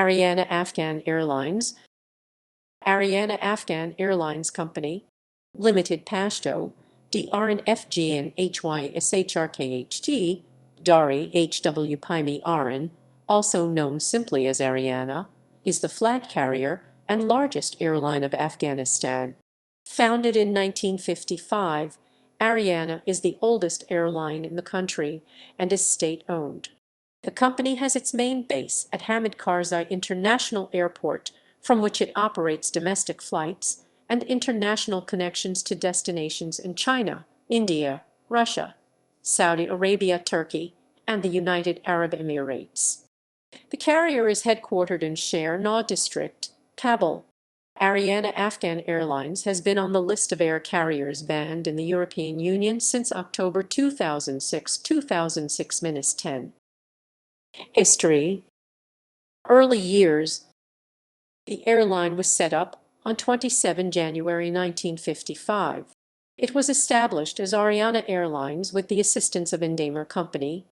Ariana Afghan Airlines, Ariana Afghan Airlines Company, Limited Pashto, DRNFGNHYSHRKHT, Dari Hwaipīmایی, also known simply as Ariana, is the flag carrier and largest airline of Afghanistan. Founded in 1955, Ariana is the oldest airline in the country and is state-owned. The company has its main base at Hamid Karzai International Airport, from which it operates domestic flights and international connections to destinations in China, India, Russia, Saudi Arabia, Turkey, and the United Arab Emirates. The carrier is headquartered in Shāre Naw district, Kabul. Ariana Afghan Airlines has been on the list of air carriers banned in the European Union since October 2006-10. History. Early years. The airline was set up on 27 January 1955. It was established as Ariana Airlines with the assistance of Indamer Company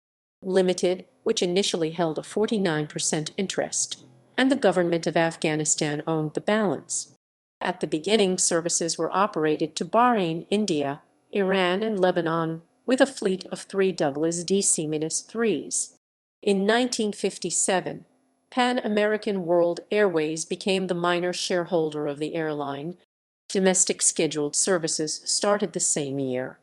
Limited, which initially held a 49% interest, and the government of Afghanistan owned the balance. At the beginning, services were operated to Bahrain, India, Iran, and Lebanon, with a fleet of 3 DC-3s. In 1957, Pan American World Airways became the minor shareholder of the airline. Domestic scheduled services started the same year.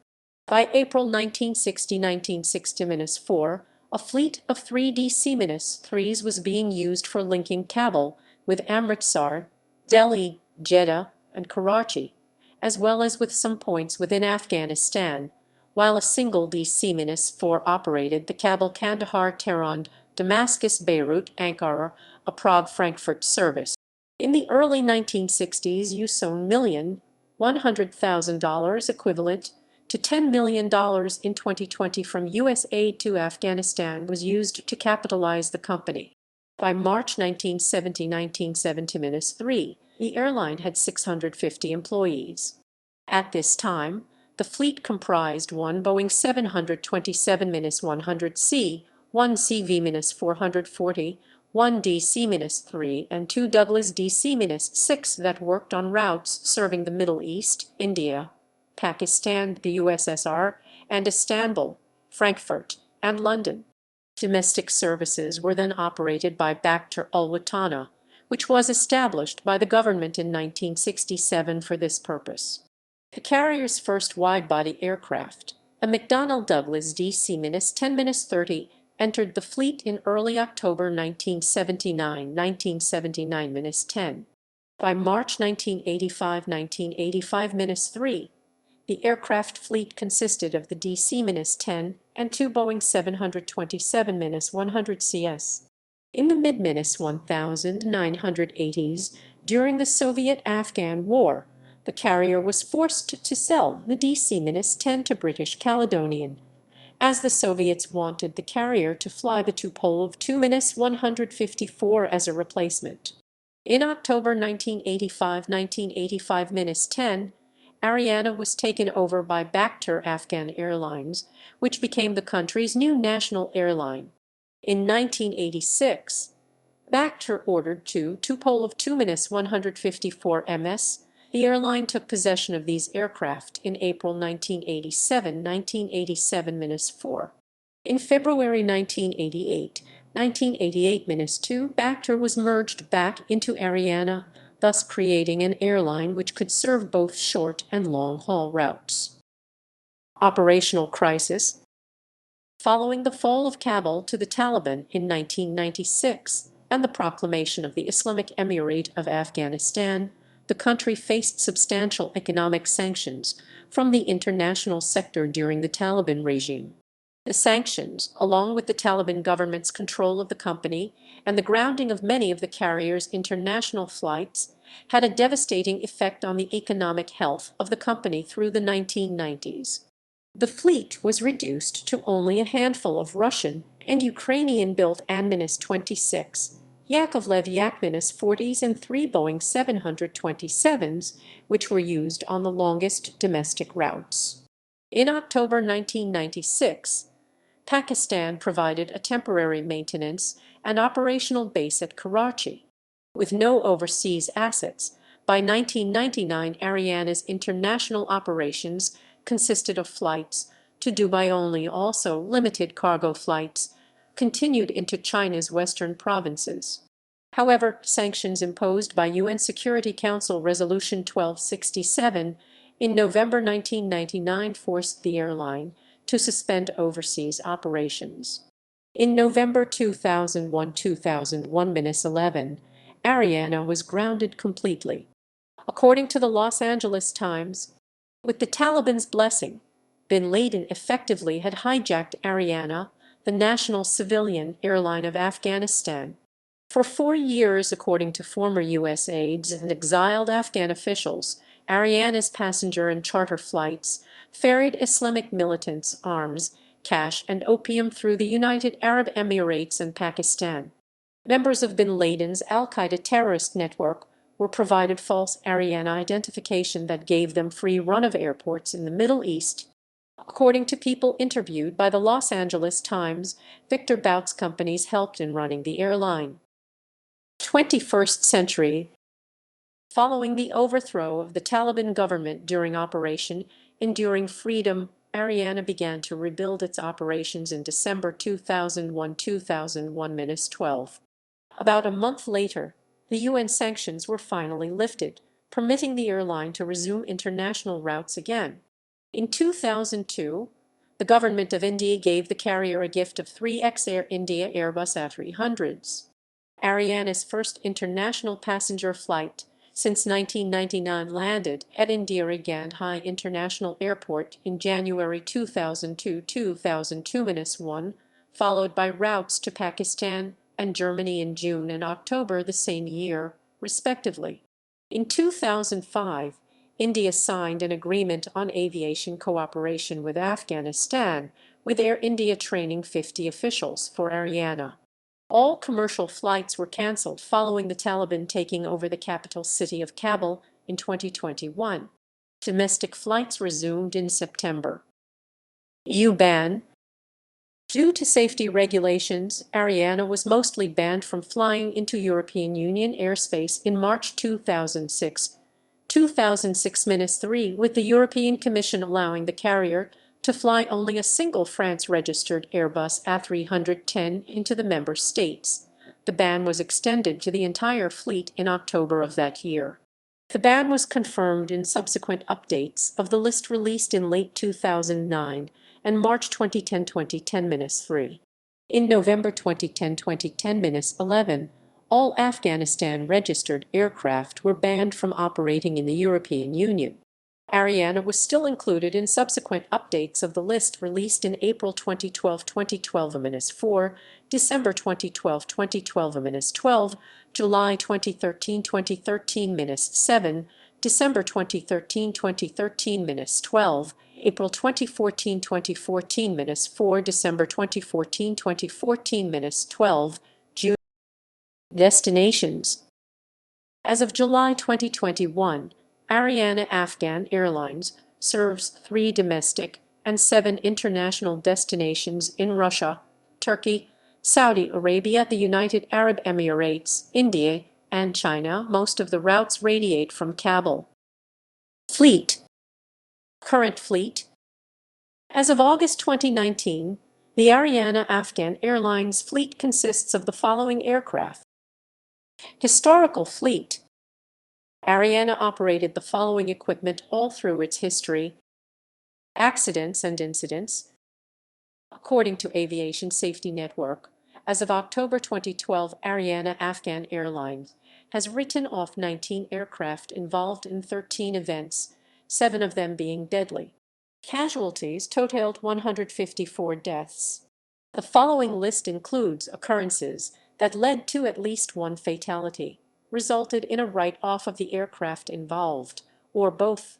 By April 1960-4, a fleet of 3 DC-3s was being used for linking Kabul with Amritsar, Delhi, Jeddah, and Karachi, as well as with some points within Afghanistan, while a single DC-4 operated the Kabul-Kandahar-Tehran, Damascus-Beirut-Ankara, a Prague-Frankfurt service. In the early 1960s, use $1,100,000 equivalent to $10 million in 2020 from U.S. aid to Afghanistan was used to capitalize the company. By March 1970-3, the airline had 650 employees. At this time, the fleet comprised 1 Boeing 727-100C, 1 CV-440, 1 DC-3, and 2 Douglas DC-6 that worked on routes serving the Middle East, India, Pakistan, the USSR, and Istanbul, Frankfurt, and London. Domestic services were then operated by Bakhtar al-Watana, which was established by the government in 1967 for this purpose. The carrier's first wide-body aircraft, a McDonnell Douglas DC-10-30, entered the fleet in early October 1979-10. By March 1985-3, the aircraft fleet consisted of the DC-10 and 2 Boeing 727-100CS. In the mid-1980s, during the Soviet-Afghan War, the carrier was forced to sell the DC-10 to British Caledonian, as the Soviets wanted the carrier to fly the Tupolev Tu-154 as a replacement. In October 1985-10, Ariana was taken over by Bakhtar Afghan Airlines, which became the country's new national airline. In 1986, Bakhtar ordered 2 Tupolev Tu-154 MS. The airline took possession of these aircraft in April 1987-4. In February 1988-2, Bakhtar was merged back into Ariana, thus creating an airline which could serve both short and long-haul routes. Operational crisis. Following the fall of Kabul to the Taliban in 1996 and the proclamation of the Islamic Emirate of Afghanistan, the country faced substantial economic sanctions from the international sector during the Taliban regime. The sanctions, along with the Taliban government's control of the company and the grounding of many of the carrier's international flights, had a devastating effect on the economic health of the company through the 1990s. The fleet was reduced to only a handful of Russian and Ukrainian-built An-26, Yakovlev Yak-40s and 3 Boeing 727s, which were used on the longest domestic routes. In October 1996, Pakistan provided a temporary maintenance and operational base at Karachi. With no overseas assets, by 1999 Ariana's international operations consisted of flights to Dubai only, also limited cargo flights continued into China's western provinces. However, sanctions imposed by UN Security Council Resolution 1267 in November 1999 forced the airline to suspend overseas operations. In November 2001-2011, Ariana was grounded completely. According to the Los Angeles Times, with the Taliban's blessing, bin Laden effectively had hijacked Ariana, the national civilian airline of Afghanistan. For 4 years, according to former U.S. aides and exiled Afghan officials, Ariana's passenger and charter flights ferried Islamic militants, arms, cash, and opium through the United Arab Emirates and Pakistan. Members of bin Laden's al-Qaeda terrorist network were provided false Ariana identification that gave them free run of airports in the Middle East. According to people interviewed by the Los Angeles Times, Victor Bout's companies helped in running the airline. 21st century. Following the overthrow of the Taliban government during Operation Enduring Freedom, Ariana began to rebuild its operations in December 2001-2012. About a month later, the UN sanctions were finally lifted, permitting the airline to resume international routes again. In 2002, the government of India gave the carrier a gift of 3 ex-Air India Airbus A300s. Ariana's first international passenger flight since 1999 landed at Indira Gandhi International Airport in January 2002-2002-1, followed by routes to Pakistan and Germany in June and October the same year, respectively. In 2005, India signed an agreement on aviation cooperation with Afghanistan, with Air India training 50 officials for Ariana. All commercial flights were cancelled following the Taliban taking over the capital city of Kabul in 2021. Domestic flights resumed in September. EU ban. Due to safety regulations, Ariana was mostly banned from flying into European Union airspace in March 2006. 2006-3, with the European Commission allowing the carrier to fly only a single France-registered Airbus A310 into the member states. The ban was extended to the entire fleet in October of that year. The ban was confirmed in subsequent updates of the list released in late 2009 and March 2010-3. In November 2010-11, all Afghanistan-registered aircraft were banned from operating in the European Union. Ariana was still included in subsequent updates of the list released in April 2012-4, December 2012-12, July 2013-7, December 2013-12, April 2014-4, December 2014-12, June. Destinations. As of July 2021, Ariana Afghan Airlines serves 3 domestic and 7 international destinations in Russia, Turkey, Saudi Arabia, the United Arab Emirates, India, and China. Most of the routes radiate from Kabul. Fleet. Current fleet. As of August 2019, the Ariana Afghan Airlines fleet consists of the following aircraft. Historical fleet. Ariana operated the following equipment all through its history. Accidents and incidents. According to Aviation Safety Network, as of October 2012, Ariana Afghan Airlines has written off 19 aircraft involved in 13 events, 7 of them being deadly. Casualties totaled 154 deaths. The following list includes occurrences that led to at least 1 fatality, resulted in a write-off of the aircraft involved, or both.